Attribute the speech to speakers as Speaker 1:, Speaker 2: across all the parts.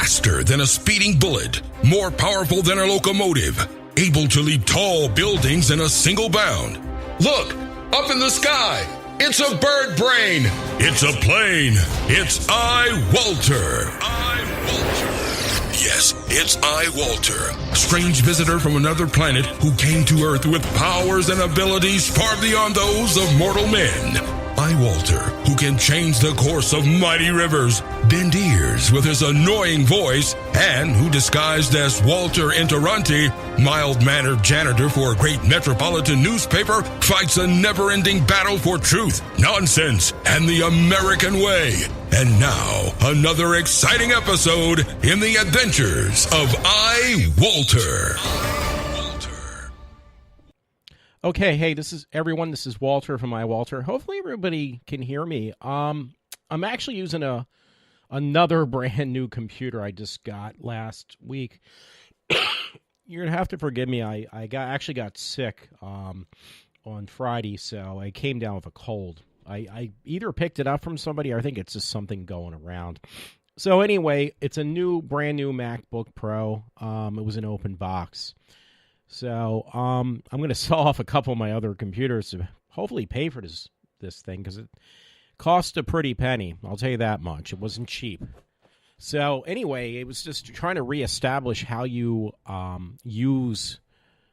Speaker 1: faster than a speeding bullet, more powerful than a locomotive, able to leap tall buildings in a single bound. Look, up in the sky, it's a bird brain. It's a plane. It's iwalter. Yes, it's iwalter, strange visitor from another planet who came to Earth with powers and abilities far beyond those of mortal men. iwalter, who can change the course of mighty rivers, bend ears with his annoying voice, and who disguised as Walter Interranti, mild-mannered janitor for a great metropolitan newspaper, fights a never-ending battle for truth, nonsense, and the American way. And now, another exciting episode in the adventures of iwalter.
Speaker 2: Okay, hey, this is Walter from iwalter. Hopefully everybody can hear me. I'm actually using another brand new computer I just got last week. You're gonna have to forgive me. I actually got sick on Friday, so I came down with a cold. I either picked it up from somebody or I think it's just something going around. So anyway, it's a brand new MacBook Pro. It was an open box. So I'm going to sell off a couple of my other computers to hopefully pay for this thing because it cost a pretty penny. I'll tell you that much. It wasn't cheap. So anyway, it was just trying to reestablish how you use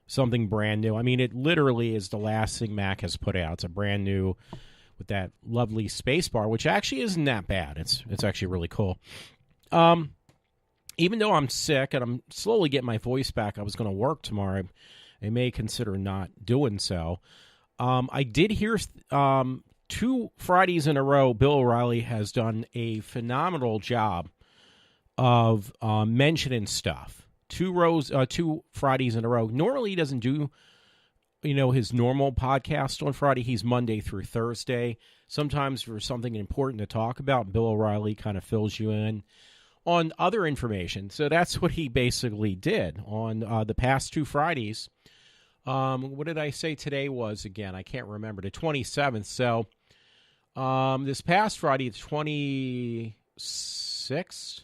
Speaker 2: something brand new. I mean, it literally is the last thing Mac has put out. It's a brand new with that lovely space bar, which actually isn't that bad. It's actually really cool. Even though I'm sick and I'm slowly getting my voice back, I was going to work tomorrow. I may consider not doing so. I did hear 2 Fridays in a row, Bill O'Reilly has done a phenomenal job of mentioning stuff. 2 Fridays in a row. Normally he doesn't do his normal podcast on Friday. He's Monday through Thursday. Sometimes for something important to talk about, Bill O'Reilly kind of fills you in on other information. So that's what he basically did on the past 2 Fridays. What did I say today was again? I can't remember. The 27th. So this past Friday, the 26th.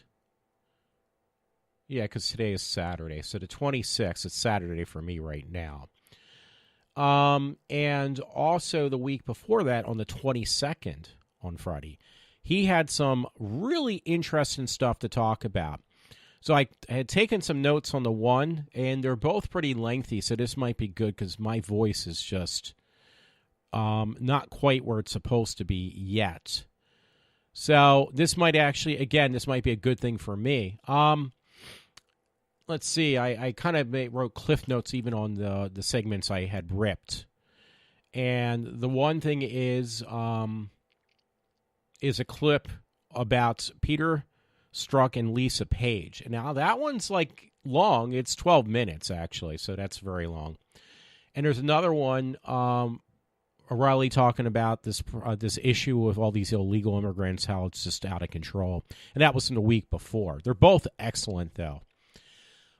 Speaker 2: Yeah, because today is Saturday. So the 26th, it's Saturday for me right now. And also the week before that, on the 22nd, on Friday, he had some really interesting stuff to talk about. So I had taken some notes on the one, and they're both pretty lengthy, so this might be good because my voice is just not quite where it's supposed to be yet. So this might actually, again, this might be a good thing for me. Let's see, I kind of wrote cliff notes even on the segments I had ripped. And the one thing is a clip about Peter Strzok and Lisa Page. And now that one's like long. It's 12 minutes, actually, so that's very long. And there's another one, O'Reilly talking about this issue with all these illegal immigrants, how it's just out of control. And that was in the week before. They're both excellent, though.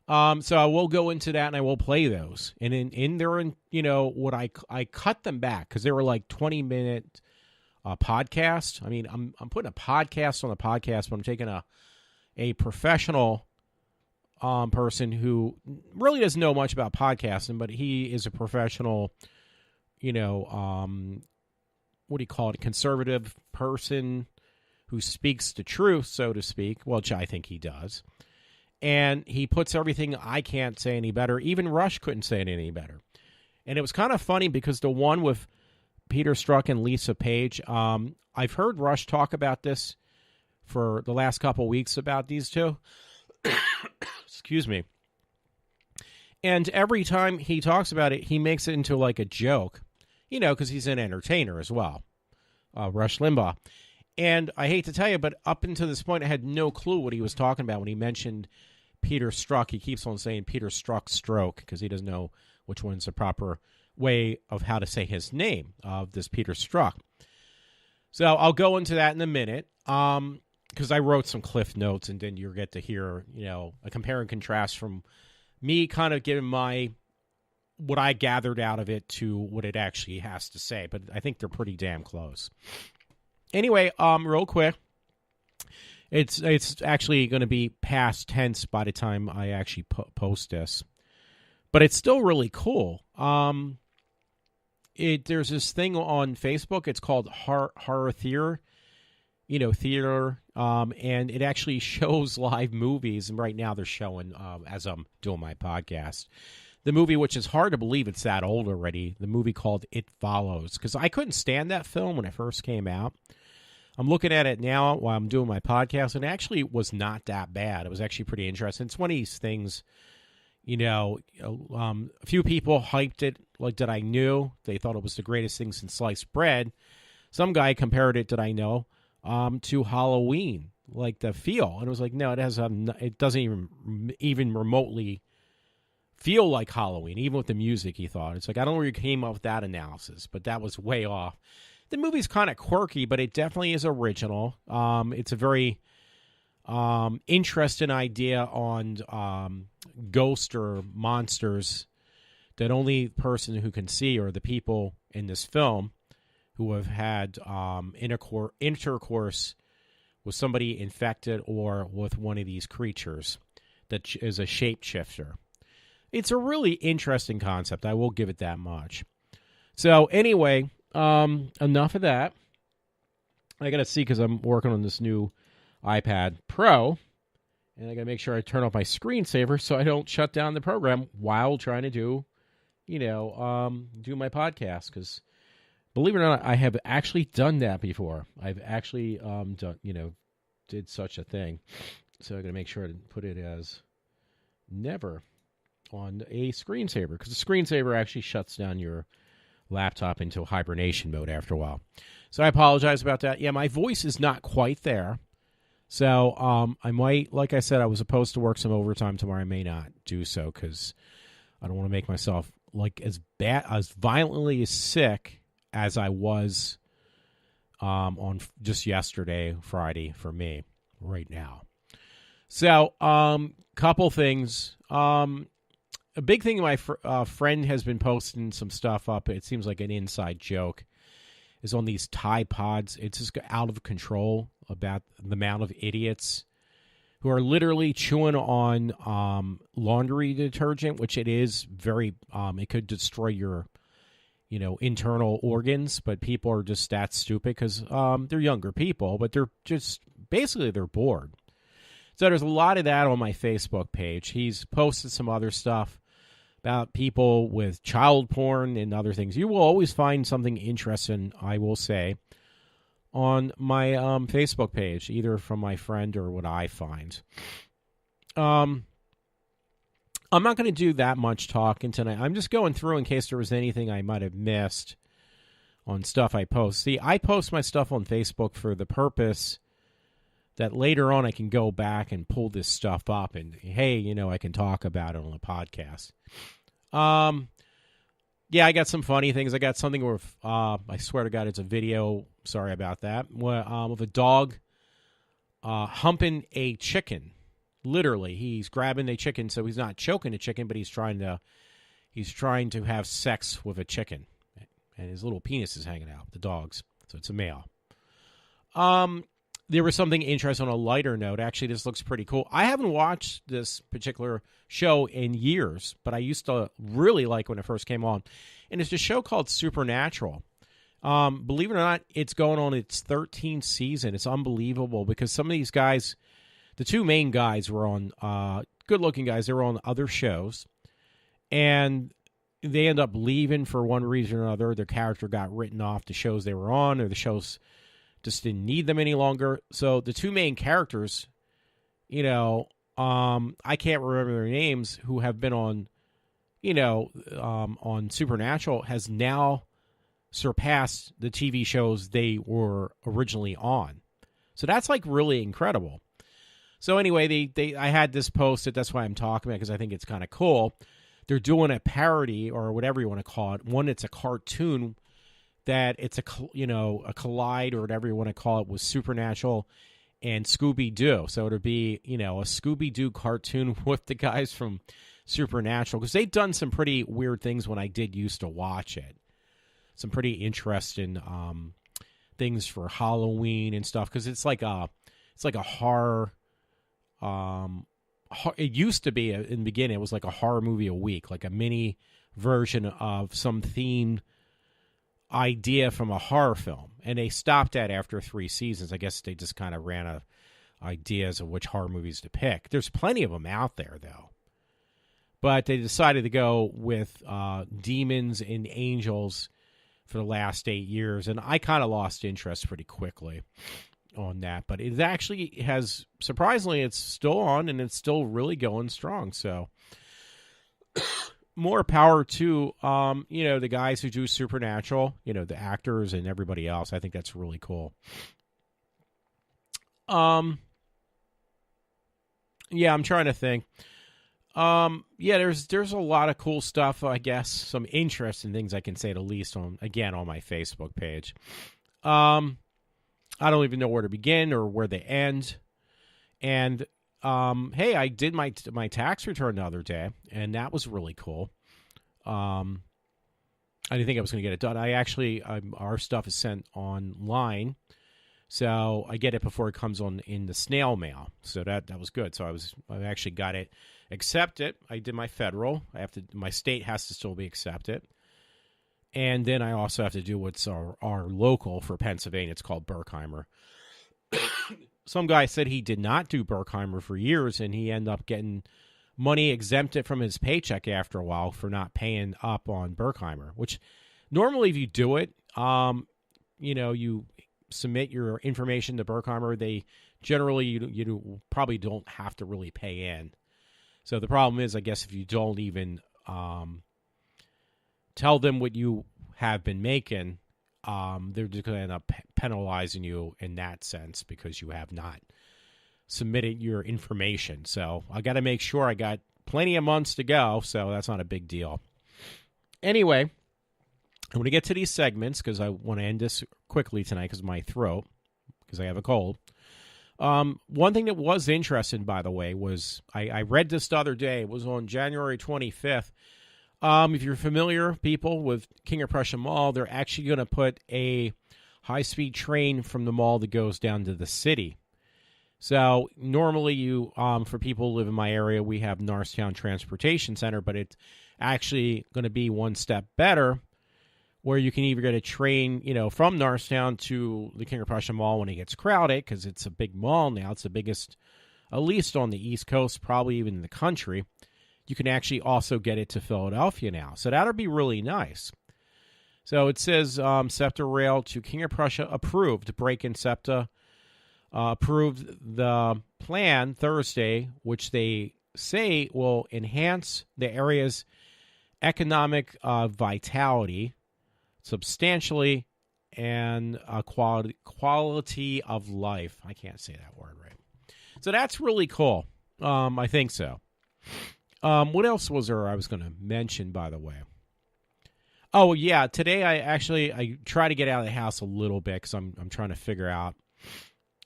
Speaker 2: So I will go into that and I will play those. And in there, what I cut them back because they were like 20-minute podcast. I mean, I'm putting a podcast on the podcast, but I'm taking a professional person who really doesn't know much about podcasting, but he is a professional, what do you call it? A conservative person who speaks the truth, so to speak, which I think he does. And he puts everything I can't say any better. Even Rush couldn't say it any better. And it was kind of funny because the one with Peter Strzok and Lisa Page, I've heard Rush talk about this for the last couple weeks about these two. Excuse me. And every time he talks about it, he makes it into like a joke, because he's an entertainer as well, Rush Limbaugh. And I hate to tell you, but up until this point, I had no clue what he was talking about when he mentioned Peter Strzok. He keeps on saying Peter Strzok stroke because he doesn't know which one's the proper way of how to say his name, of this Peter Strzok. So I'll go into that in a minute because I wrote some cliff notes, and then you'll get to hear, a compare and contrast from me kind of giving what I gathered out of it to what it actually has to say. But I think they're pretty damn close. Anyway, real quick, It's actually going to be past tense by the time I actually post this, but it's still really cool. There's this thing on Facebook. It's called Horror Theater, theater, and it actually shows live movies. And right now they're showing, as I'm doing my podcast, the movie, which is hard to believe it's that old already, the movie called It Follows, because I couldn't stand that film when it first came out. I'm looking at it now while I'm doing my podcast, and it actually was not that bad. It was actually pretty interesting. It's one of these things, a few people hyped it like that I knew. They thought it was the greatest thing since sliced bread. Some guy compared it that I know to Halloween, like the feel. And it was like, no, it doesn't even remotely feel like Halloween, even with the music, he thought. It's like, I don't know where you came up with that analysis, but that was way off. The movie's kind of quirky, but it definitely is original. It's a very interesting idea on ghosts or monsters that only person who can see are the people in this film who have had intercourse with somebody infected or with one of these creatures that is a shapeshifter. It's a really interesting concept. I will give it that much. So anyway, enough of that. I got to see, because I'm working on this new iPad Pro, and I got to make sure I turn off my screensaver so I don't shut down the program while trying to do my podcast. Because believe it or not, I have actually done that before. I've actually did such a thing. So I got to make sure to put it as never on a screensaver, because the screensaver actually shuts down your laptop into hibernation mode after a while. So I apologize about that. Yeah, my voice is not quite there. So I might, like I said, I was supposed to work some overtime tomorrow. I may not do so because I don't want to make myself like as violently sick as I was on just yesterday, Friday, for me right now. So couple things. A big thing my friend has been posting some stuff up. It seems like an inside joke. Is on these Tide Pods. It's just out of control about the amount of idiots who are literally chewing on laundry detergent, which it is very. It could destroy your, internal organs. But people are just that stupid because they're younger people, but they're just basically they're bored. So there's a lot of that on my Facebook page. He's posted some other stuff about people with child porn and other things. You will always find something interesting, I will say, on my Facebook page, either from my friend or what I find. I'm not going to do that much talking tonight. I'm just going through in case there was anything I might have missed on stuff I post. See, I post my stuff on Facebook for the purpose that later on I can go back and pull this stuff up and, hey, I can talk about it on a podcast. Yeah, I got some funny things. I got something where, I swear to God, it's a video. Sorry about that. Of a dog humping a chicken. Literally, he's grabbing a chicken, so he's not choking a chicken, but he's trying to have sex with a chicken, and his little penis is hanging out. The dog's, so it's a male. There was something interesting on a lighter note. Actually, this looks pretty cool. I haven't watched this particular show in years, but I used to really like when it first came on. And it's a show called Supernatural. Believe it or not, it's going on its 13th season. It's unbelievable because some of these guys, the two main guys were on, good-looking guys, they were on other shows. And they end up leaving for one reason or another. Their character got written off the shows they were on, or the shows just didn't need them any longer. So the two main characters, I can't remember their names, who have been on, on Supernatural, has now surpassed the TV shows they were originally on. So that's like really incredible. So anyway, I had this posted. That's why I'm talking about it, because I think it's kind of cool. They're doing a parody or whatever you want to call it. One, it's a cartoon that it's a collide or whatever you want to call it with Supernatural and Scooby-Doo. So it'll be, a Scooby-Doo cartoon with the guys from Supernatural, because they've done some pretty weird things when I did used to watch it. Some pretty interesting things for Halloween and stuff, because it's like it's like a horror. It used to be in the beginning. It was like a horror movie a week, like a mini version of some themed idea from a horror film, and they stopped that after 3 seasons. I guess they just kind of ran out of ideas of which horror movies to pick. There's plenty of them out there, though. But they decided to go with demons and angels for the last 8 years, and I kind of lost interest pretty quickly on that. But it actually has, surprisingly, it's still on, and it's still really going strong. So more power to, the guys who do Supernatural, the actors and everybody else. I think that's really cool. Yeah, I'm trying to think. There's a lot of cool stuff, I guess, some interesting things I can say, at least on my Facebook page. I don't even know where to begin or where they end. And hey, I did my tax return the other day, and that was really cool. I didn't think I was going to get it done. Our stuff is sent online, so I get it before it comes in the snail mail. So that was good. So I actually got it accepted. I did my federal. My state has to still be accepted. And then I also have to do what's our local for Pennsylvania. It's called Berkheimer. Some guy said he did not do Berkheimer for years, and he ended up getting money exempted from his paycheck after a while for not paying up on Berkheimer, which normally if you do it, you submit your information to Berkheimer, they generally, you probably don't have to really pay in. So the problem is, I guess, if you don't even tell them what you have been making, they're just going to end up penalizing you in that sense because you have not submitted your information. So I got to make sure I got plenty of months to go, so that's not a big deal. Anyway, I'm going to get to these segments because I want to end this quickly tonight because of my throat, because I have a cold. One thing that was interesting, by the way, was I read this the other day. It was on January 25th. If you're familiar, people, with King of Prussia Mall, they're actually going to put a high-speed train from the mall that goes down to the city. So normally for people who live in my area, we have Norristown Transportation Center, but it's actually going to be one step better, where you can either get a train, from Norristown to the King of Prussia Mall when it gets crowded, because it's a big mall now. It's the biggest, at least on the East Coast, probably even in the country. You can actually also get it to Philadelphia now. So that'll be really nice. So it says SEPTA Rail to King of Prussia approved. Break-in SEPTA approved the plan Thursday, which they say will enhance the area's economic vitality substantially and quality of life. I can't say that word right. So that's really cool. I think so. What else was there I was going to mention, by the way? Oh, yeah. Today I try to get out of the house a little bit because I'm trying to figure out,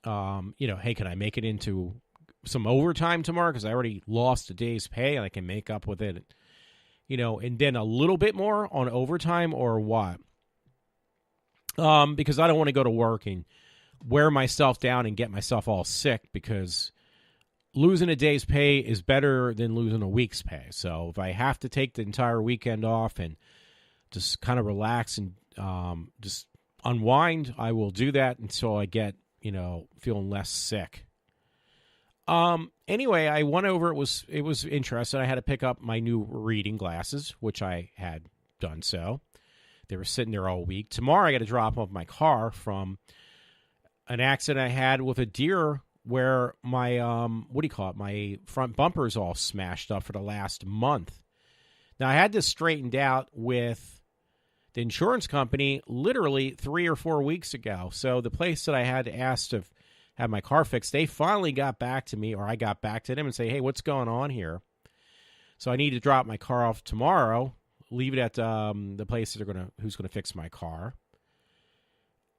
Speaker 2: hey, can I make it into some overtime tomorrow? Because I already lost a day's pay and I can make up with it, and then a little bit more on overtime, or what? Because I don't want to go to work and wear myself down and get myself all sick, because losing a day's pay is better than losing a week's pay. So if I have to take the entire weekend off and just kind of relax and just unwind, I will do that until I get, feeling less sick. Anyway, I went over, it was interesting. I had to pick up my new reading glasses, which I had done so. They were sitting there all week. Tomorrow I got to drop off my car from an accident I had with a deer where my, my front bumper is all smashed up for the last month. Now, I had this straightened out with the insurance company literally 3 or 4 weeks ago. So the place that I had to ask to have my car fixed, they finally got back to me, or I got back to them and say, hey, what's going on here? So I need to drop my car off tomorrow, leave it at the place who's going to fix my car,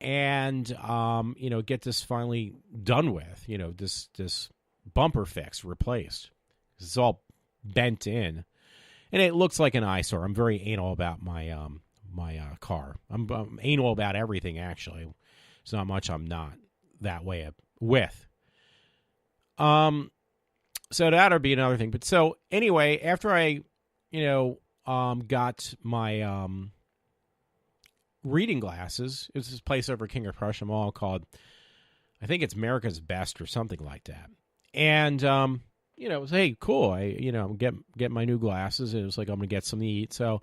Speaker 2: and get this finally done with. This bumper fix, replaced. It's all bent in, and it looks like an eyesore. I'm very anal about my car. I'm anal about everything, actually. There's not much I'm not that way with. So that'll be another thing. But so anyway, after I, got my reading glasses, it was this place over King of Prussia Mall called, I think it's America's Best or something like that. And it was, hey, cool. I get my new glasses. And it was like, I'm gonna get something to eat. So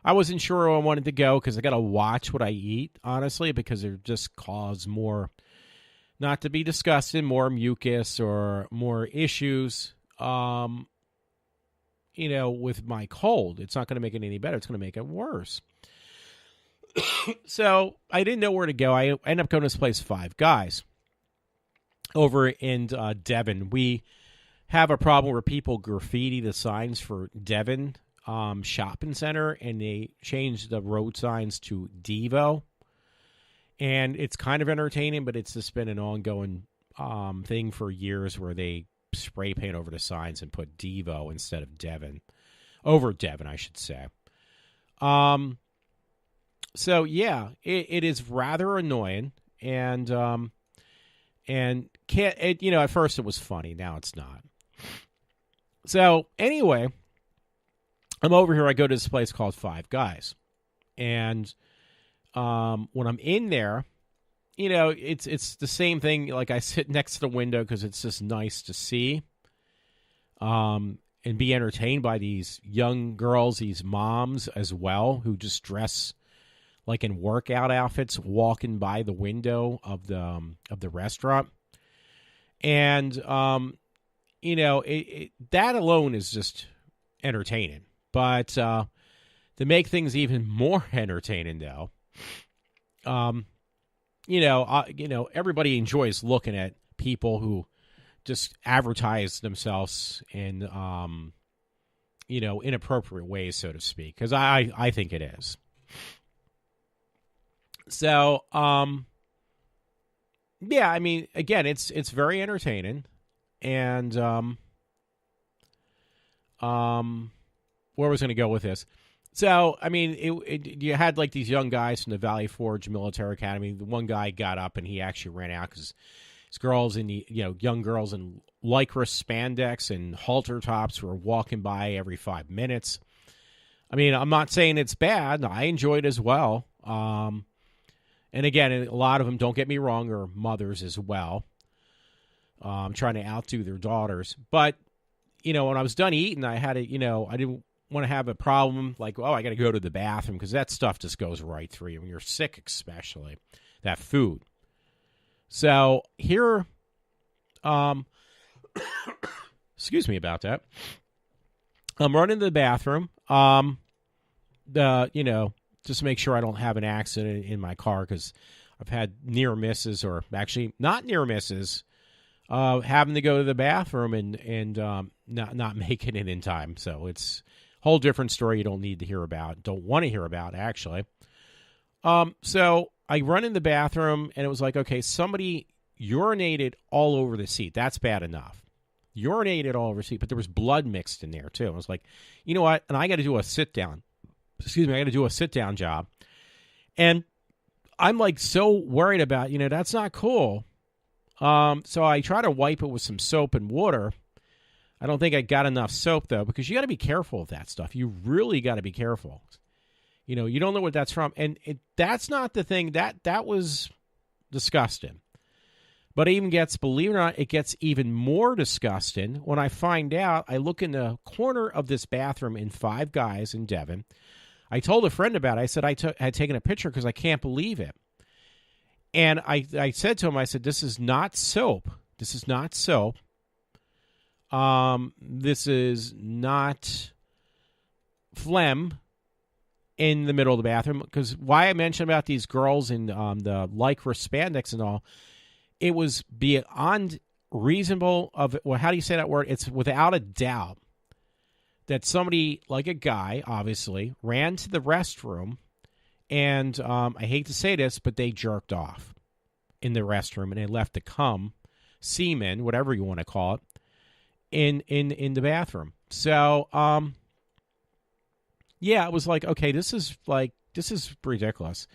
Speaker 2: I wasn't sure I wanted to go because I got to watch what I eat, honestly, because it just cause more, not to be disgusted, more mucus or more issues, with my cold. It's not going to make it any better. It's going to make it worse. So I didn't know where to go. I ended up going to this place, Five Guys, over in Devon. We have a problem where people graffiti the signs for Devon shopping center, and they changed the road signs to Devo, and it's kind of entertaining, but it's just been an ongoing thing for years where they spray paint over the signs and put Devo instead of Devon, over Devon, I should say. So yeah, it is rather annoying, and can't at first it was funny, now it's not. So anyway, I'm over here. I go to this place called Five Guys, and when I'm in there, it's the same thing. Like, I sit next to the window because it's just nice to see, and be entertained by these young girls, these moms as well, who just dress like in workout outfits, walking by the window of the restaurant, and that alone is just entertaining. But to make things even more entertaining, though, everybody enjoys looking at people who just advertise themselves in, inappropriate ways, so to speak, because I think it is. So, yeah, I mean, again, it's very entertaining, and where was I going to go with this? So, I mean, you had like these young guys from the Valley Forge Military Academy. The one guy got up and he actually ran out because his girls in the, young girls in lycra spandex and halter tops were walking by every 5 minutes. I mean, I'm not saying it's bad. I enjoyed it as well. And again, a lot of them, don't get me wrong, are mothers as well, trying to outdo their daughters. But, when I was done eating, I had to, I didn't want to have a problem like, oh, I got to go to the bathroom, because that stuff just goes right through you when you're sick, especially that food. So here, excuse me about that. I'm running to the bathroom, just to make sure I don't have an accident in my car, because I've had near misses, or actually not near misses, having to go to the bathroom and not making it in time. So it's a whole different story you don't need to hear about, don't want to hear about, actually. So I run in the bathroom, and it was like, okay, somebody urinated all over the seat. That's bad enough. Urinated all over the seat, but there was blood mixed in there, too. I was like, you know what? And I got to do a sit-down. I got to do a sit-down job. And I'm like so worried about, that's not cool. So I try to wipe it with some soap and water. I don't think I got enough soap, though, because you got to be careful with that stuff. You really got to be careful. You don't know what that's from. And that's not the thing. That was disgusting. But it even gets, believe it or not, it gets even more disgusting when I find out. I look in the corner of this bathroom in Five Guys in Devon. I told a friend about it. I said I had taken a picture because I can't believe it. And I said to him, I said, this is not soap. This is not soap. This is not phlegm in the middle of the bathroom. Because why I mentioned about these girls in the lycra spandex and all, it was beyond reasonable how do you say that word? It's without a doubt that somebody, like a guy, obviously, ran to the restroom, and I hate to say this, but they jerked off in the restroom, and they left the cum, semen, whatever you want to call it, in the bathroom. So, yeah, it was like, okay, this is ridiculous.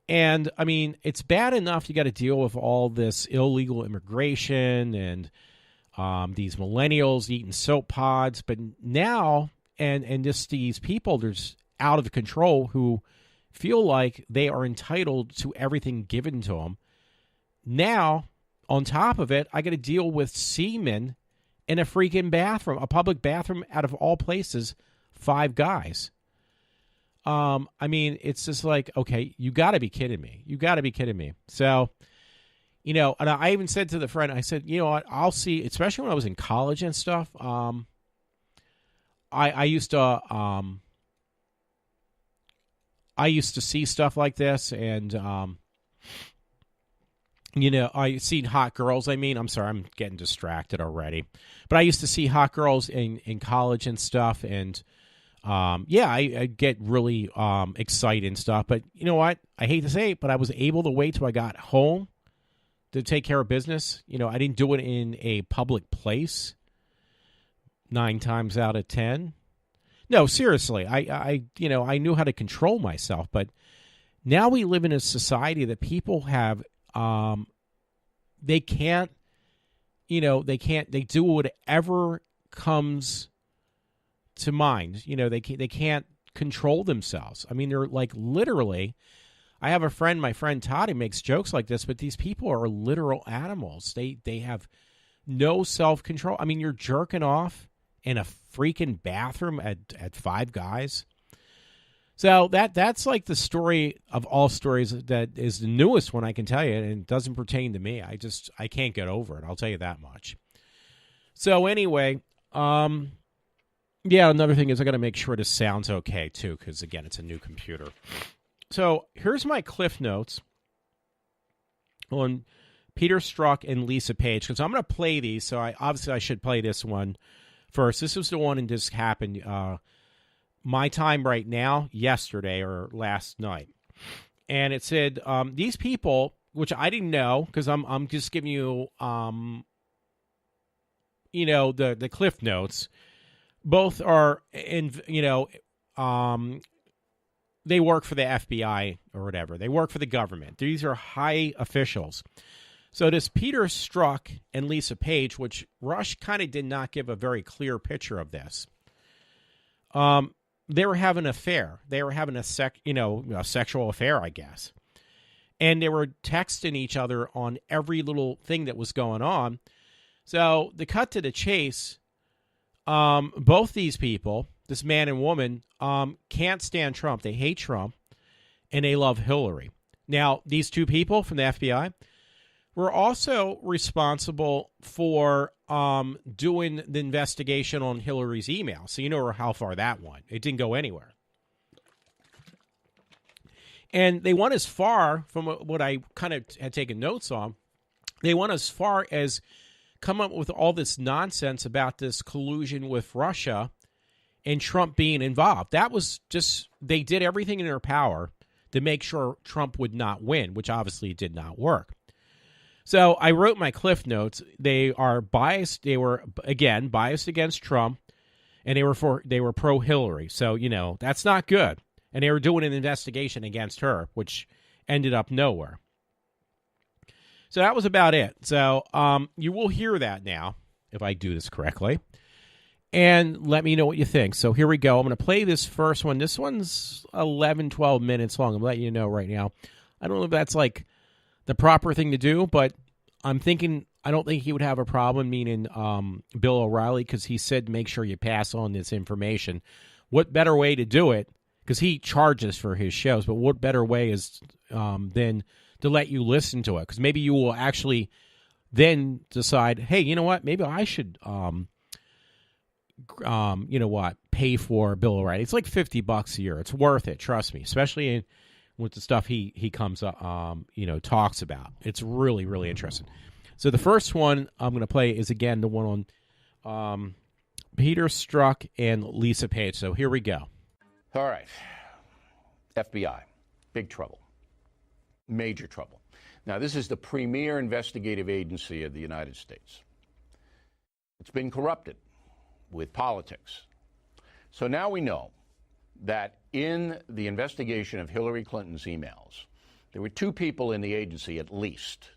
Speaker 2: And, I mean, it's bad enough you got to deal with all this illegal immigration and these millennials eating soap pods. But now, and just these people, there's out of control who feel like they are entitled to everything given to them. Now, on top of it, I got to deal with semen in a freaking bathroom, a public bathroom out of all places, 5 guys. I mean, it's just like, okay, you got to be kidding me. You got to be kidding me. So, and I even said to the friend, I said, you know what, I'll see, especially when I was in college and stuff. I used to see stuff like this, and I seen hot girls. I mean, I'm sorry, I'm getting distracted already, but I used to see hot girls in college and stuff, and I get really excited and stuff. But you know what? I hate to say it, but I was able to wait till I got home to take care of business. I didn't do it in a public place 9 times out of 10. No, seriously, I knew how to control myself, but now we live in a society that people have, they do whatever comes to mind. They can't control themselves. I mean, they're like literally, I have a friend, my friend Todd, who makes jokes like this, but these people are literal animals. They have no self-control. I mean, you're jerking off in a freaking bathroom at 5 guys. So that's like the story of all stories that is the newest one I can tell you, and it doesn't pertain to me. I can't get over it. I'll tell you that much. So anyway, another thing is I got to make sure this sounds okay too, because again, it's a new computer. So here's my Cliff Notes on Peter Strzok and Lisa Page, because I'm going to play these. So I should play this one first. This was the one, and this happened my time right now, yesterday or last night. And it said, these people, which I didn't know, because I'm just giving you, the Cliff Notes. Both are they work for the FBI or whatever. They work for the government. These are high officials. So this Peter Strzok and Lisa Page, which Rush kind of did not give a very clear picture of this. They were having an affair. They were having a sexual affair, I guess. And they were texting each other on every little thing that was going on. So the cut to the chase, both these people, this man and woman, can't stand Trump. They hate Trump, and they love Hillary. Now, these two people from the FBI were also responsible for doing the investigation on Hillary's email. So you know how far that went. It didn't go anywhere. And they went as far, from what I kind of had taken notes on, they went as far as come up with all this nonsense about this collusion with Russia and Trump being involved. That was just, they did everything in their power to make sure Trump would not win, which obviously did not work. So I wrote my Cliff Notes. They are biased. They were, again, biased against Trump, and they were pro-Hillary. So, that's not good. And they were doing an investigation against her, which ended up nowhere. So that was about it. So you will hear that now, if I do this correctly. And let me know what you think. So here we go. I'm going to play this first one. This one's 11, 12 minutes long. I'm letting you know right now. I don't know if that's like the proper thing to do, but I'm thinking, I don't think he would have a problem, meaning Bill O'Reilly, because he said make sure you pass on this information. What better way to do it? Because he charges for his shows, but what better way is than to let you listen to it? Because maybe you will actually then decide, hey, you know what? Maybe I should, pay for Bill O'Reilly. It's like $50 a year. It's worth it. Trust me, especially with the stuff he comes up, talks about. It's really, really interesting. So the first one I'm going to play is, again, the one on Peter Strzok and Lisa Page. So here we go.
Speaker 3: All right. FBI, big trouble. Major trouble. Now, this is the premier investigative agency of the United States. It's been corrupted with politics. So now we know that in the investigation of Hillary Clinton's emails, there were 2 people in the agency, at least,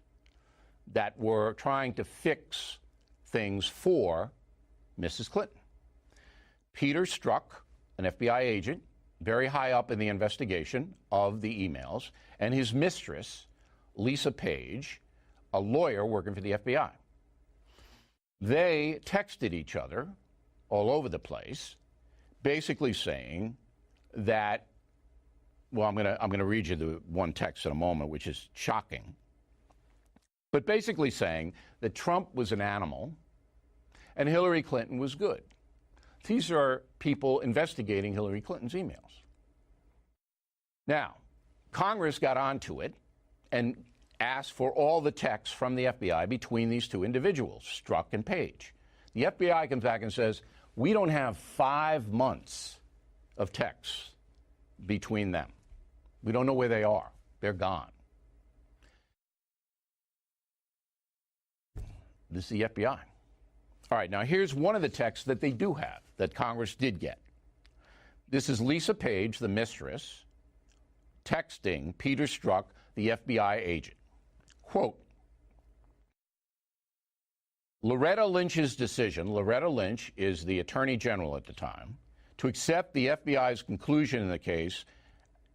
Speaker 3: that were trying to fix things for Mrs. Clinton. Peter Strzok, an FBI agent, very high up in the investigation of the emails, and his mistress, Lisa Page, a lawyer working for the FBI. They texted each other all over the place, basically saying that, well, I'm going to read you the one text in a moment, which is shocking, but basically saying that Trump was an animal and Hillary Clinton was good. These are people investigating Hillary Clinton's emails. Now, Congress got onto it and asked for all the texts from the FBI between these two individuals, Strzok and Page. The FBI comes back and says, we don't have 5 months of texts between them. We don't know where they are. They're gone. This is the FBI. All right, now here's one of the texts that they do have, that Congress did get. This is Lisa Page, the mistress, texting Peter Strzok, the FBI agent. Quote, Loretta Lynch's decision, Loretta Lynch is the attorney general at the time, to accept the FBI's conclusion in the case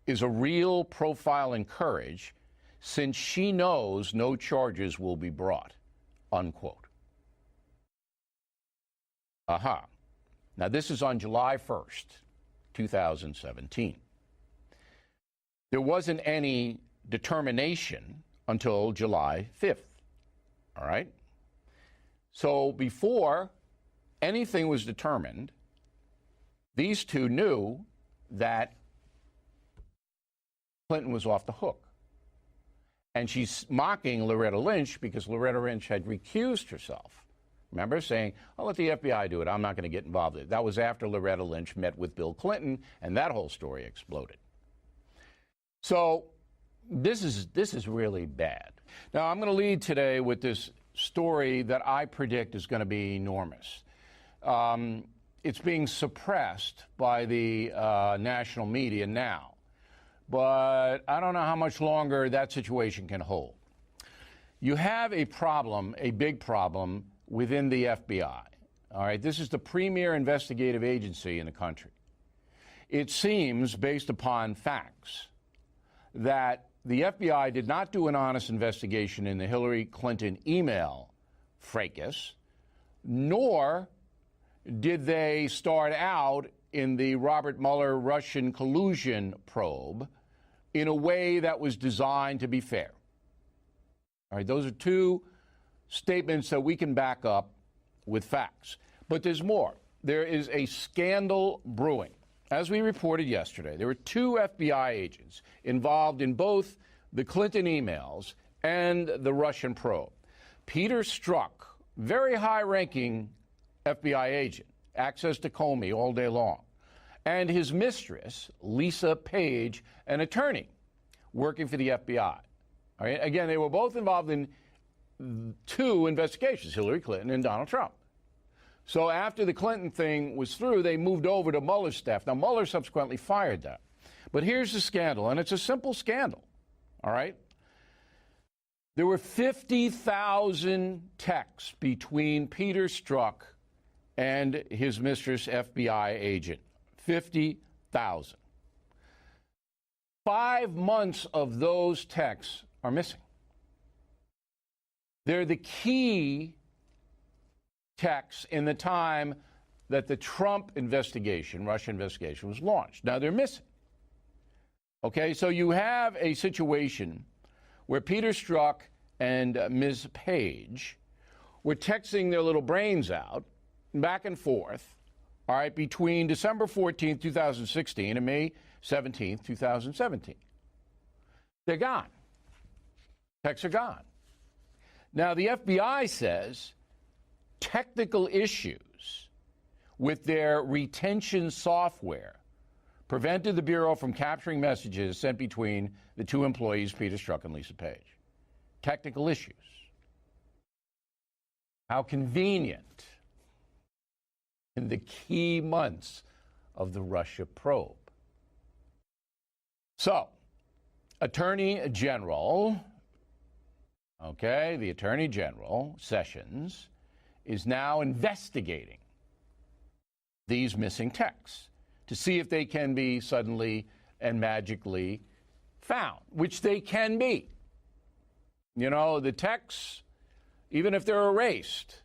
Speaker 3: is a real profile in courage since she knows no charges will be brought, unquote. Aha. Now, this is on July 1st, 2017. There wasn't any determination until July 5th. All right? So before anything was determined, these two knew that Clinton was off the hook. And she's mocking Loretta Lynch because Loretta Lynch had recused herself. Remember, saying, I'll let the FBI do it. I'm not going to get involved in it. That was after Loretta Lynch met with Bill Clinton, and that whole story exploded. So this is really bad. Now, I'm going to lead today with this story that I predict is going to be enormous. It's being suppressed by the national media now, but I don't know how much longer that situation can hold. You have a problem, a big problem, within the FBI. All right, this is the premier investigative agency in the country. It seems, based upon facts, that the FBI did not do an honest investigation in the Hillary Clinton email fracas, nor did they start out in the Robert Mueller Russian collusion probe in a way that was designed to be fair. All right, those are two statements that we can back up with facts. But there's more. There is a scandal brewing. As we reported yesterday, there were two FBI agents involved in both the Clinton emails and the Russian probe. Peter Strzok, very high-ranking FBI agent, access to Comey all day long, and his mistress, Lisa Page, an attorney working for the FBI. All right? Again, they were both involved in two investigations, Hillary Clinton and Donald Trump. So after the Clinton thing was through, they moved over to Mueller's staff. Now, Mueller subsequently fired them. But here's the scandal, and it's a simple scandal, all right? There were 50,000 texts between Peter Strzok and his mistress, FBI agent. 50,000. 5 months of those texts are missing. They're the key texts in the time that the Trump investigation, Russia investigation, was launched. Now, they're missing. Okay, so you have a situation where Peter Strzok and Ms. Page were texting their little brains out, back and forth, all right, between December 14th, 2016 and May 17th, 2017. They're gone. Texts are gone. Now, the FBI says technical issues with their retention software prevented the Bureau from capturing messages sent between the two employees, Peter Strzok and Lisa Page. Technical issues. How convenient in the key months of the Russia probe. So, Attorney General, the Attorney General, Sessions, is now investigating these missing texts to see if they can be suddenly and magically found, which they can be. You know, the texts, even if they're erased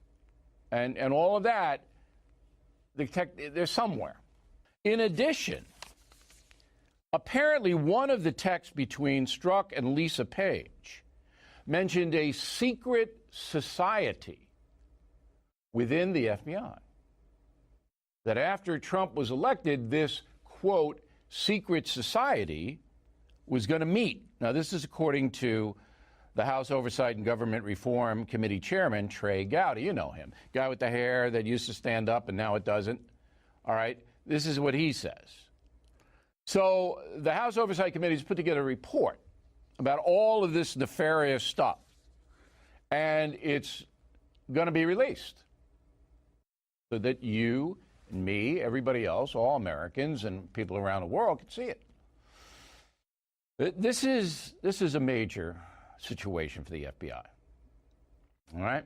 Speaker 3: and all of that, they're somewhere. In addition, apparently one of the texts between Strzok and Lisa Page mentioned a secret society within the FBI. That after Trump was elected, this, quote, secret society was going to meet. Now, this is according to the House Oversight and Government Reform Committee Chairman, Trey Gowdy. You know him. Guy with the hair that used to stand up and now it doesn't. All right? This is what he says. So the House Oversight Committee has put together a report about all of this nefarious stuff. And it's going to be released so that you and me, everybody else, all Americans and people around the world can see it. This is a major situation for the FBI. All right?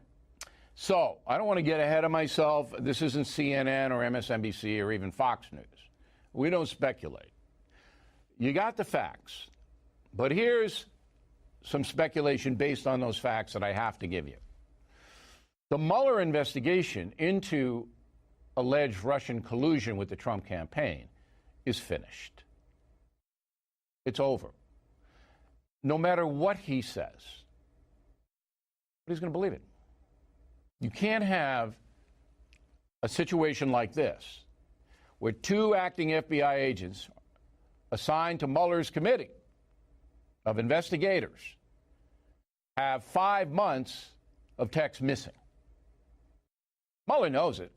Speaker 3: So I don't want to get ahead of myself. This isn't CNN or MSNBC or even Fox News. We don't speculate. You got the facts. But here's some speculation based on those facts that I have to give you. The Mueller investigation into alleged Russian collusion with the Trump campaign is finished. It's over. No matter what he says, nobody's going to believe it. You can't have a situation like this where two acting FBI agents assigned to Mueller's committee of investigators have 5 months of text missing. Mueller knows it.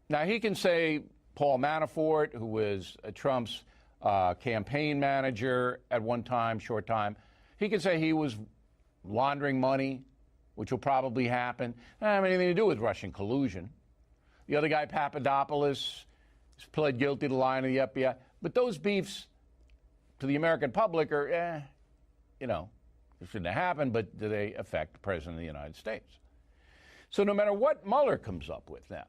Speaker 3: Now, he can say Paul Manafort, who was Trump's campaign manager at one time, short time, he can say he was laundering money, which will probably happen. Doesn't have anything to do with Russian collusion. The other guy, Papadopoulos, has pled guilty to lying to the FBI. But those beefs to the American public are, it shouldn't have happened, but do they affect the President of the United States? So no matter what Mueller comes up with now,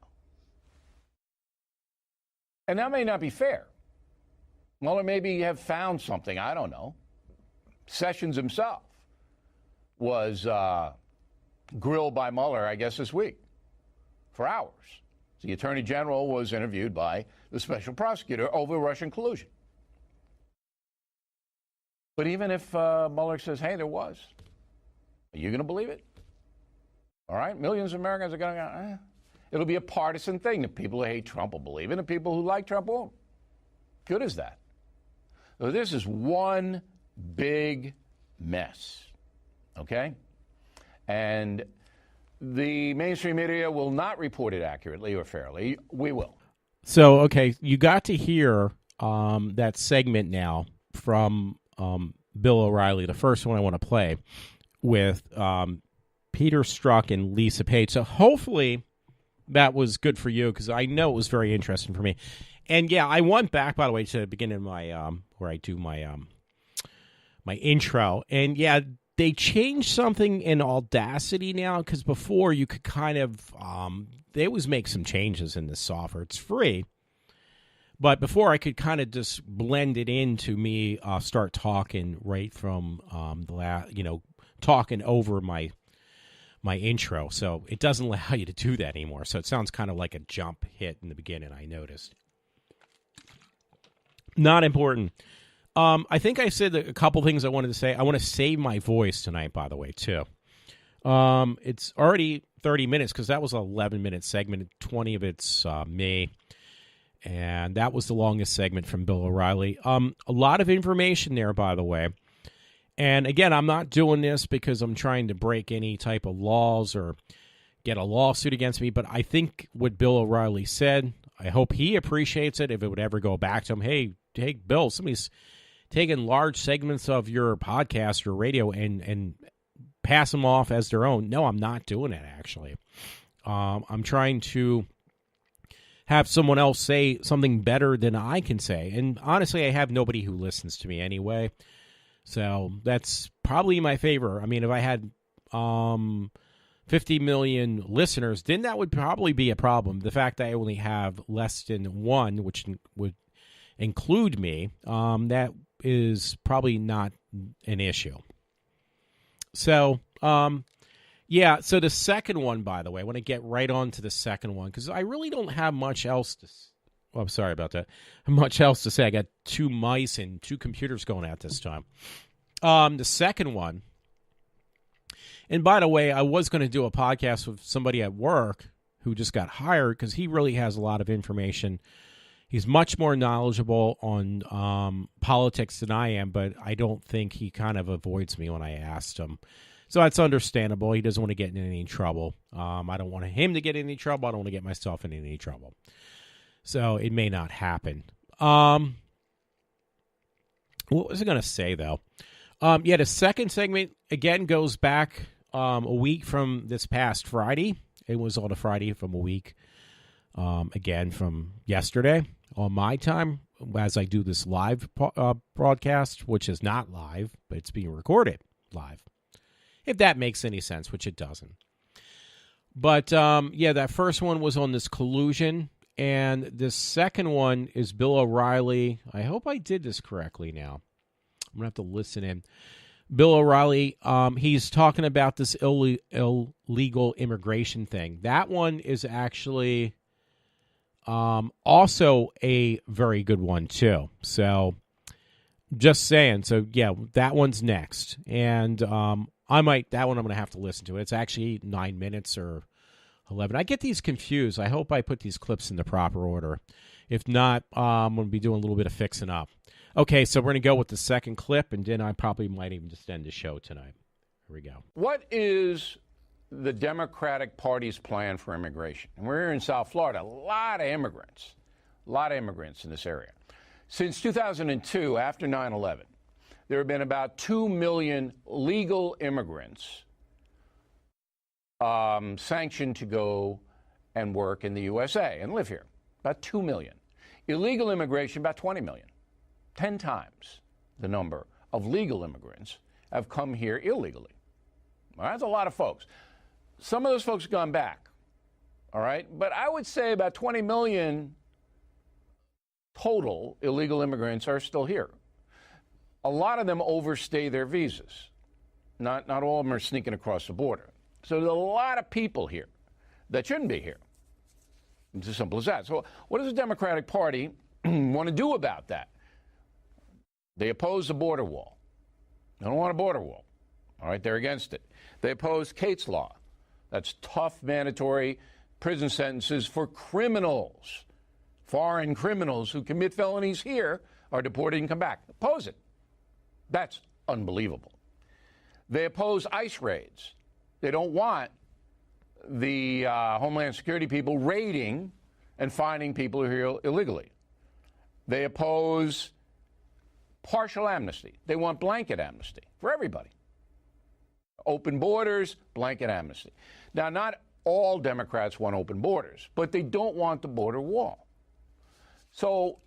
Speaker 3: and that may not be fair. Mueller maybe have found something, I don't know. Sessions himself was grilled by Mueller, I guess, this week for hours. The Attorney General was interviewed by the special prosecutor over Russian collusion. But even if Mueller says, hey, there was, are you going to believe it? All right, millions of Americans are going to It'll be a partisan thing. The people who hate Trump will believe it, and the people who like Trump won't. Good as that. So this is one big mess, okay? And the mainstream media will not report it accurately or fairly. We will.
Speaker 2: So, okay, you got to hear that segment now from Bill O'Reilly, the first one I want to play, with Peter Strzok and Lisa Page. So hopefully that was good for you, because I know it was very interesting for me. And yeah, I went back, by the way, to the beginning of my where I do my my intro, and yeah, they changed something in Audacity now, because before you could kind of they always make some changes in this software. It's free, but before I could kind of just blend it into me start talking right from talking over my intro. So it doesn't allow you to do that anymore. So it sounds kind of like a jump hit in the beginning, I noticed. Not important. I think I said a couple things I wanted to say. I want to save my voice tonight, by the way, too. It's already 30 minutes, because that was an 11-minute segment. 20 of it's me. And that was the longest segment from Bill O'Reilly. A lot of information there, by the way. And again, I'm not doing this because I'm trying to break any type of laws or get a lawsuit against me, but I think what Bill O'Reilly said, I hope he appreciates it if it would ever go back to him. Hey, Bill, somebody's taking large segments of your podcast or radio and pass them off as their own. No, I'm not doing it, actually. I'm trying to have someone else say something better than I can say. And honestly, I have nobody who listens to me anyway. So that's probably my favor. I mean, if I had 50 million listeners, then that would probably be a problem. The fact that I only have less than one, which would include me, that is probably not an issue. So, yeah, so the second one, by the way, I want to get right on to the second one because I really don't have much else to oh, I'm sorry about that. Much else to say. I got two mice and two computers going at this time. The second one, and by the way, I was going to do a podcast with somebody at work who just got hired because he really has a lot of information. He's much more knowledgeable on politics than I am, but I don't think he kind of avoids me when I asked him. So that's understandable. He doesn't want to get in any trouble. I don't want him to get in any trouble. I don't want to get myself in any trouble. So it may not happen. What was I going to say, though? Yeah, the second segment, again, goes back a week from this past Friday. It was on a Friday from a week, again, from yesterday on my time, as I do this live broadcast, which is not live, but it's being recorded live. If that makes any sense, which it doesn't. But, yeah, that first one was on this collusion, and the second one is Bill O'Reilly. I hope I did this correctly now. I'm going to have to listen in. Bill O'Reilly, he's talking about this illegal immigration thing. That one is actually also a very good one, too. So, just saying. So, yeah, that one's next. And that one I'm going to have to listen to. It's actually 9 minutes or 11. I get these confused. I hope I put these clips in the proper order. If not, I'm going to be doing a little bit of fixing up. Okay, so we're going to go with the second clip, and then I probably might even just end the show tonight. Here we go.
Speaker 3: What is the Democratic Party's plan for immigration? And we're here in South Florida. A lot of immigrants in this area. Since 2002, after 9/11, there have been about 2 million legal immigrants sanctioned to go and work in the USA and live here. About 2 million. Illegal immigration, about 20 million. 10 times the number of legal immigrants have come here illegally. All right, that's a lot of folks. Some of those folks have gone back, all right? But I would say about 20 million total illegal immigrants are still here. A lot of them overstay their visas. Not all of them are sneaking across the border. So there's a lot of people here that shouldn't be here. It's as simple as that. So what does the Democratic Party want to do about that? They oppose the border wall. They don't want a border wall. All right, they're against it. They oppose Kate's Law. That's tough mandatory prison sentences for criminals. Foreign criminals who commit felonies here are deported and come back. Oppose it. That's unbelievable. They oppose ICE raids. They don't want the Homeland Security people raiding and finding people who are here illegally. They oppose partial amnesty. They want blanket amnesty for everybody. Open borders, blanket amnesty. Now, not all Democrats want open borders, but they don't want the border wall. So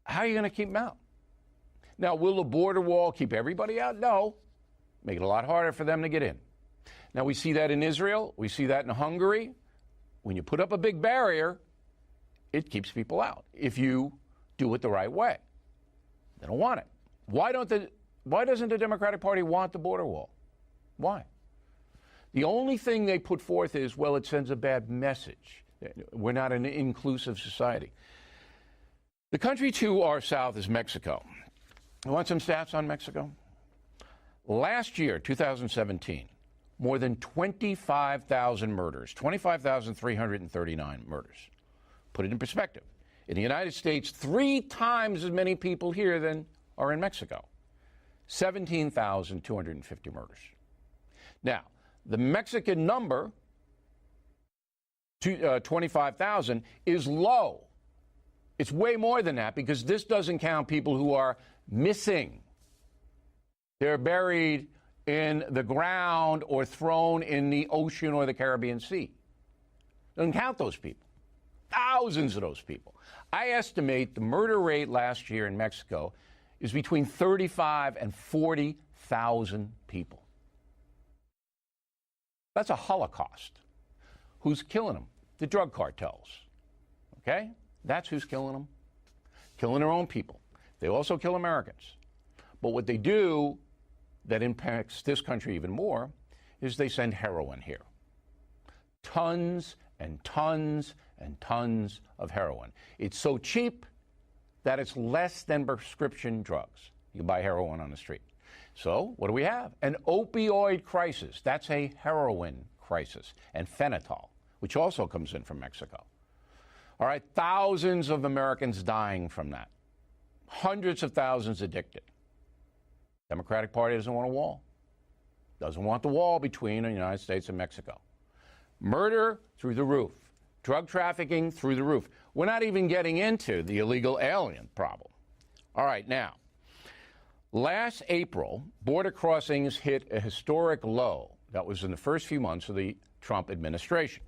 Speaker 3: how are you going to keep them out? Now, will the border wall keep everybody out? No. Make it a lot harder for them to get in. Now, we see that in Israel. We see that in Hungary. When you put up a big barrier, it keeps people out if you do it the right way. They don't want it. Why doesn't the Democratic Party want the border wall? Why? The only thing they put forth is, well, it sends a bad message. We're not an inclusive society. The country to our south is Mexico. You want some stats on Mexico? Last year, 2017, more than 25,000 murders, 25,339 murders. Put it in perspective. In the United States, 3 times as many people here than are in Mexico. 17,250 murders. Now, the Mexican number, 25,000, is low. It's way more than that because this doesn't count people who are missing. They're buried in the ground or thrown in the ocean or the Caribbean Sea. Doesn't count those people. Thousands of those people. I estimate the murder rate last year in Mexico is between 35 and 40,000 people. That's a holocaust. Who's killing them? The drug cartels. Okay? That's who's killing them. Killing their own people. They also kill Americans. But what they do that impacts this country even more is they send heroin here. Tons and tons and tons of heroin. It's so cheap that it's less than prescription drugs. You buy heroin on the street. So what do we have? An opioid crisis. That's a heroin crisis. And fentanyl, which also comes in from Mexico. All right, thousands of Americans dying from that. Hundreds of thousands addicted. Democratic Party doesn't want a wall. Doesn't want the wall between the United States and Mexico. Murder through the roof. Drug trafficking through the roof. We're not even getting into the illegal alien problem. All right, now, last April, border crossings hit a historic low. That was in the first few months of the Trump administration.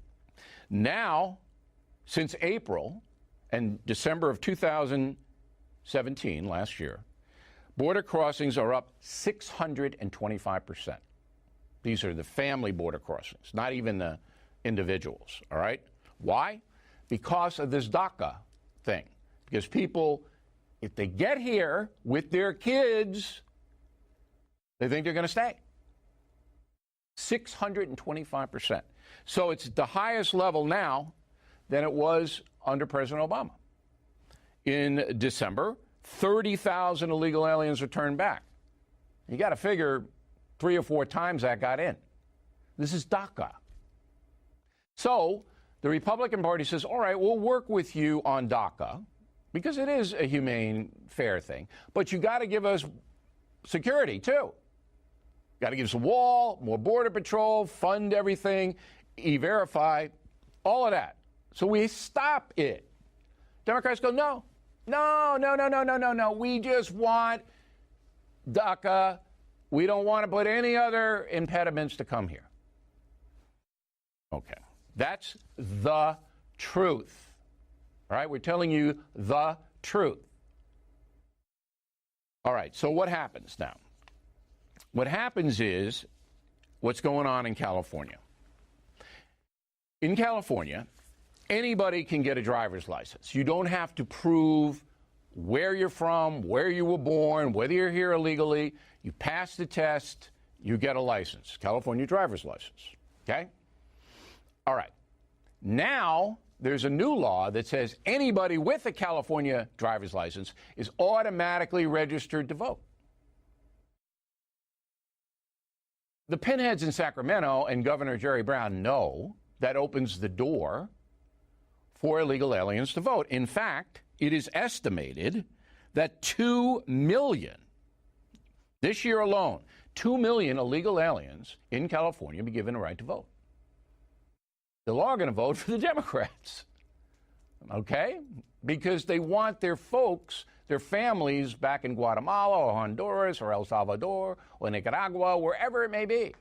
Speaker 3: Now, since April and December of 2017, last year, border crossings are up 625%. These are the family border crossings, not even the individuals, all right? Why? Because of this DACA thing. Because people, if they get here with their kids, they think they're going to stay. 625%. So it's the highest level now than it was under President Obama. In December, 30,000 illegal aliens were turned back. You got to figure 3 or 4 times that got in. This is DACA. So the Republican Party says, all right, we'll work with you on DACA because it is a humane, fair thing. But you got to give us security, too. Got to give us a wall, more border patrol, fund everything, E-Verify, all of that. So we stop it. Democrats go, no. We just want DACA. We don't want to put any other impediments to come here. Okay. That's the truth. All right? We're telling you the truth. All right. So what happens now? What happens is what's going on in California. In California, anybody can get a driver's license. You don't have to prove where you're from, where you were born, whether you're here illegally. You pass the test, you get a license. California driver's license. Okay? All right. Now, there's a new law that says anybody with a California driver's license is automatically registered to vote. The pinheads in Sacramento and Governor Jerry Brown know that opens the door for illegal aliens to vote. In fact, it is estimated that 2 million, this year alone, 2 million illegal aliens in California be given a right to vote. They're all going to vote for the Democrats, okay? Because they want their folks, their families back in Guatemala or Honduras or El Salvador or Nicaragua, wherever it may be,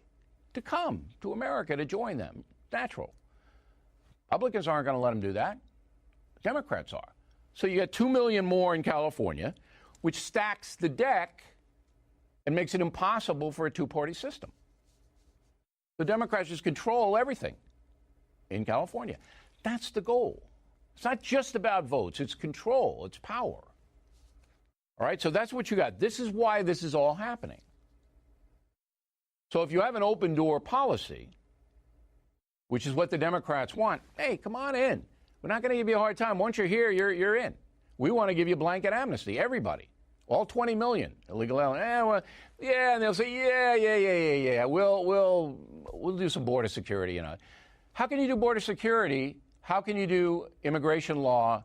Speaker 3: to come to America to join them. Natural. Republicans aren't going to let them do that. Democrats are. So you get 2 million more in California, which stacks the deck and makes it impossible for a two-party system. The Democrats just control everything in California. That's the goal. It's not just about votes. It's control. It's power. All right? So that's what you got. This is why this is all happening. So if you have an open-door policy, which is what the Democrats want, hey, come on in. We're not going to give you a hard time. Once you're here, you're in. We want to give you blanket amnesty, everybody. All 20 million illegal aliens. And they'll say, yeah. We'll do some border security, you know. How can you do border security? How can you do immigration law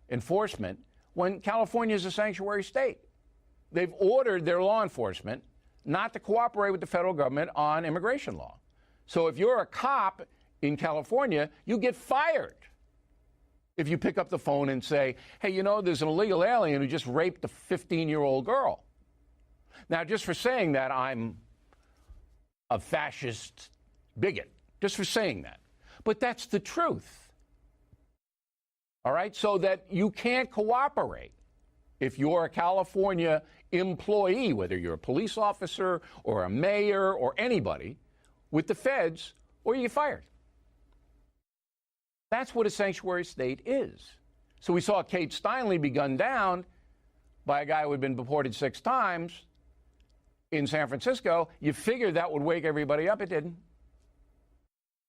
Speaker 3: enforcement when California is a sanctuary state? They've ordered their law enforcement not to cooperate with the federal government on immigration law. So if you're a cop in California, you get fired if you pick up the phone and say, hey, you know, there's an illegal alien who just raped a 15-year-old girl. Now, just for saying that, I'm a fascist bigot, just for saying that. But that's the truth. All right? So that you can't cooperate if you're a California employee, whether you're a police officer or a mayor or anybody, with the feds or you get fired. That's what a sanctuary state is. So we saw Kate Steinle be gunned down by a guy who had been deported 6 times in San Francisco. You figured that would wake everybody up. It didn't.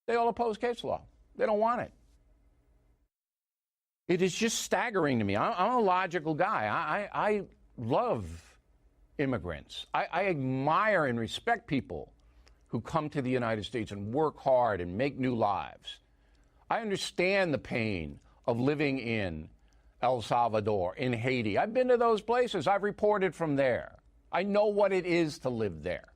Speaker 3: They all oppose case law. They don't want it. It is just staggering to me. I'm a logical guy. I love immigrants. I admire and respect people who come to the United States and work hard and make new lives. I understand the pain of living in El Salvador, in Haiti. I've been to those places. I've reported from there. I know what it is to live there.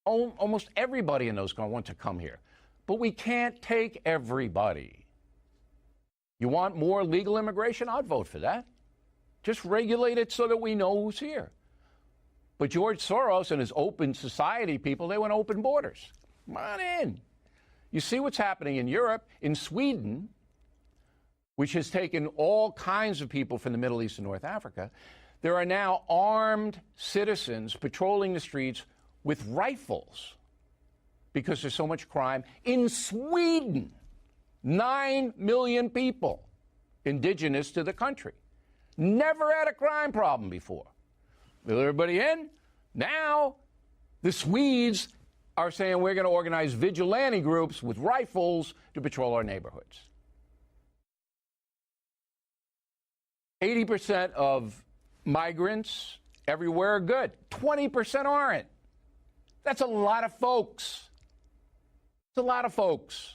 Speaker 3: Almost everybody in those countries want to come here. But we can't take everybody. You want more legal immigration? I'd vote for that. Just regulate it so that we know who's here. But George Soros and his open society people, they want open borders. Come on in. You see what's happening in Europe, in Sweden, which has taken all kinds of people from the Middle East and North Africa. There are now armed citizens patrolling the streets with rifles because there's so much crime. In Sweden, 9 million people indigenous to the country. Never had a crime problem before. Will everybody in? Now, the Swedes are saying we're going to organize vigilante groups with rifles to patrol our neighborhoods. 80% of migrants everywhere are good. 20% aren't. That's a lot of folks. It's a lot of folks.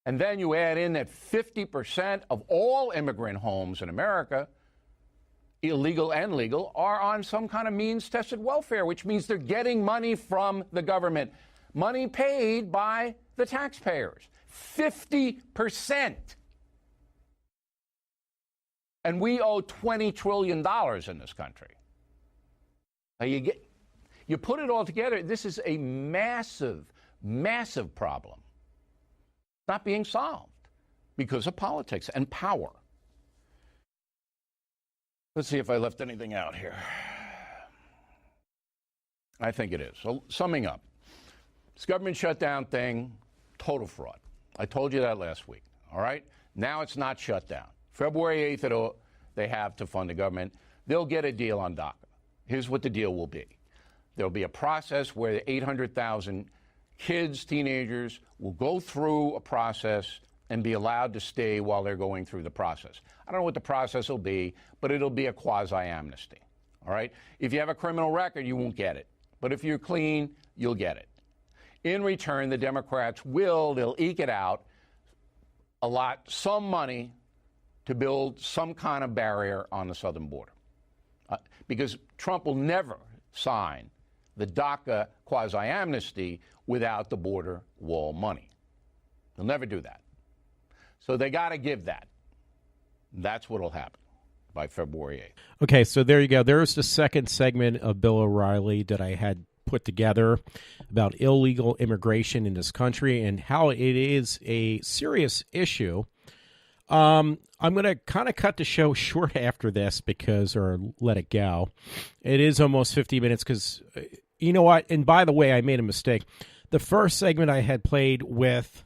Speaker 3: And then you add in that 50% of all immigrant homes in America, illegal and legal, are on some kind of means-tested welfare, which means they're getting money from the government, money paid by the taxpayers. 50%. And we owe $20 trillion in this country. Now you put it all together, this is a massive, massive problem. Not being solved because of politics and power. Let's see if I left anything out here. I think it is. So, summing up, this government shutdown thing, total fraud. I told you that last week, all right? Now it's not shut down. February 8th, they have to fund the government. They'll get a deal on DACA. Here's what the deal will be. There'll be a process where 800,000 kids, teenagers, will go through a process and be allowed to stay while they're going through the process. I don't know what the process will be, but it'll be a quasi-amnesty, all right? If you have a criminal record, you won't get it. But if you're clean, you'll get it. In return, the Democrats they'll eke it out, allot some money to build some kind of barrier on the southern border. Because Trump will never sign the DACA quasi-amnesty without the border wall money. They'll never do that. So they got to give that. That's what will happen by February 8th.
Speaker 2: Okay, so there you go. There's the second segment of Bill O'Reilly that I had put together about illegal immigration in this country and how it is a serious issue. I'm going to kind of cut the show short after this or let it go. It is almost 50 minutes because, you know what? And by the way, I made a mistake. The first segment I had played with,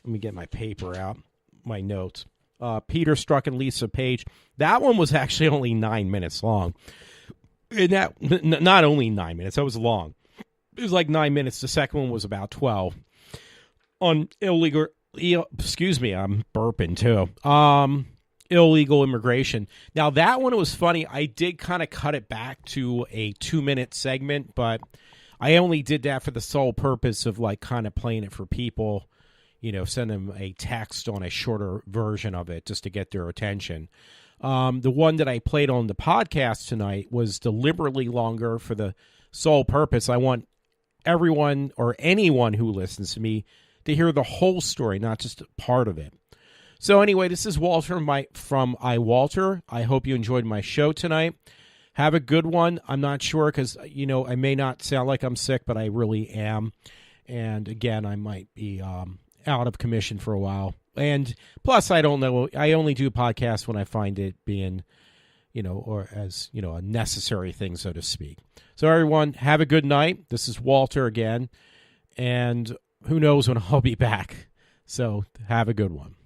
Speaker 2: let me get my paper out, my notes, Peter Strzok and Lisa Page. That one was actually only 9 minutes long. And that, not only 9 minutes, that was long. It was like 9 minutes. The second one was about 12 on illegal. Excuse me, I'm burping too. Illegal immigration. Now that one was funny. I did kind of cut it back to a 2-minute segment, but I only did that for the sole purpose of like kind of playing it for people, send them a text on a shorter version of it just to get their attention. The one that I played on the podcast tonight was deliberately longer for the sole purpose. I want everyone or anyone who listens to me to hear the whole story, not just part of it. So anyway, this is Walter from iWalter. I hope you enjoyed my show tonight. Have a good one. I'm not sure because, I may not sound like I'm sick, but I really am. And again, I might be out of commission for a while. And plus, I don't know. I only do podcasts when I find it being, or as, a necessary thing, so to speak. So everyone, have a good night. This is Walter again. and who knows when I'll be back. So have a good one.